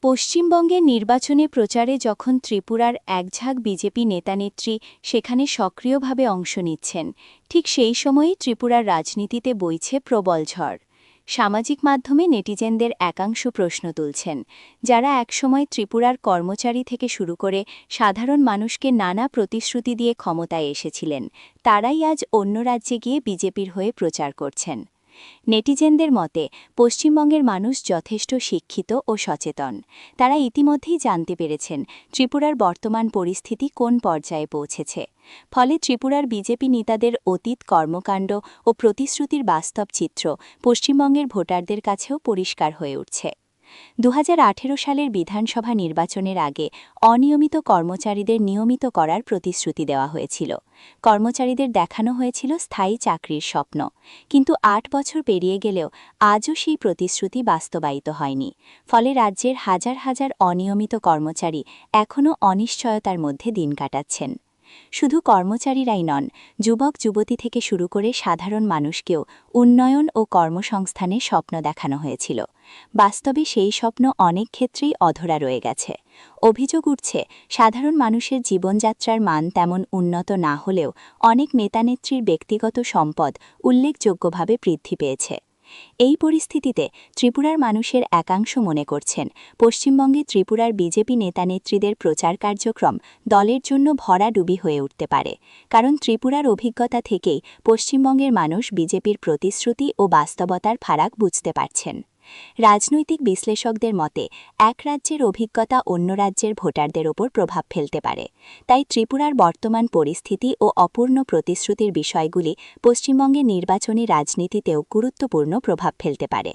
পশ্চিমবঙ্গের নির্বাচনে প্রচারে যখন ত্রিপুরার একঝাঁক বিজেপি নেতানেত্রী সেখানে সক্রিয়ভাবে অংশ নিচ্ছেন, ঠিক সেই সময়েই ত্রিপুরার রাজনীতিতে বইছে প্রবল ঝড়। সামাজিক মাধ্যমে নেটিজেনদের একাংশ প্রশ্ন তুলছেন, যারা একসময় ত্রিপুরার কর্মচারী থেকে শুরু করে সাধারণ মানুষকে নানা প্রতিশ্রুতি দিয়ে ক্ষমতায় এসেছিলেন, তারাই আজ অন্য রাজ্যে গিয়ে বিজেপির হয়ে প্রচার করছেন। নেটিজেনদের মতে পশ্চিমবঙ্গের মানুষ যথেষ্ট শিক্ষিত ও সচেতন। তারা ইতিমধ্যেই জানতে পেরেছেন ত্রিপুরার বর্তমান পরিস্থিতি কোন পর্যায়ে পৌঁছেছে। ফলে ত্রিপুরার বিজেপি নেতাদের অতীত কর্মকাণ্ড ও প্রতিশ্রুতির বাস্তব চিত্র পশ্চিমবঙ্গের ভোটারদের কাছেও পরিষ্কার হয়ে উঠছে। 2018 সালের বিধানসভা নির্বাচনের আগে অনিয়মিত কর্মচারীদের নিয়মিত করার প্রতিশ্রুতি দেওয়া হয়েছিল। কর্মচারীদের দেখানো হয়েছিল স্থায়ী চাকরির স্বপ্ন, কিন্তু 8 বছর পেরিয়ে গেলেও আজও সেই প্রতিশ্রুতি বাস্তবায়িত হয়নি। ফলে রাজ্যের হাজার হাজার অনিয়মিত কর্মচারী এখনও অনিশ্চয়তার মধ্যে দিন কাটাচ্ছেন। শুধু কর্মচারীরাই নন, যুবক যুবতী থেকে শুরু করে সাধারণ মানুষকেও উন্নয়ন ও কর্মসংস্থানের স্বপ্ন দেখানো হয়েছিল। বাস্তবে সেই স্বপ্ন অনেক ক্ষেত্রেই অধরা রয়ে গেছে। অভিযোগ উঠছে, সাধারণ মানুষের জীবনযাত্রার মান তেমন উন্নত না হলেও অনেক নেতানেত্রীর ব্যক্তিগত সম্পদ উল্লেখযোগ্যভাবে বৃদ্ধি পেয়েছে। এই পরিস্থিতিতে ত্রিপুরার মানুষের একাংশ মনে করছেন, পশ্চিমবঙ্গে ত্রিপুরার বিজেপি নেতানেত্রীদের প্রচার কার্যক্রম দলের জন্য ভরাডুবি হয়ে উঠতে পারে। কারণ ত্রিপুরার অভিজ্ঞতা থেকেই পশ্চিমবঙ্গের মানুষ বিজেপির প্রতিশ্রুতি ও বাস্তবতার ফারাক বুঝতে পারছেন। রাজনৈতিক বিশ্লেষকদের মতে এক রাজ্যের অভিজ্ঞতা অন্য রাজ্যের ভোটারদের ওপর প্রভাব ফেলতে পারে। তাই ত্রিপুরার বর্তমান পরিস্থিতি ও অপূর্ণ প্রতিশ্রুতির বিষয়গুলি পশ্চিমবঙ্গের নির্বাচনী রাজনীতিতেও গুরুত্বপূর্ণ প্রভাব ফেলতে পারে।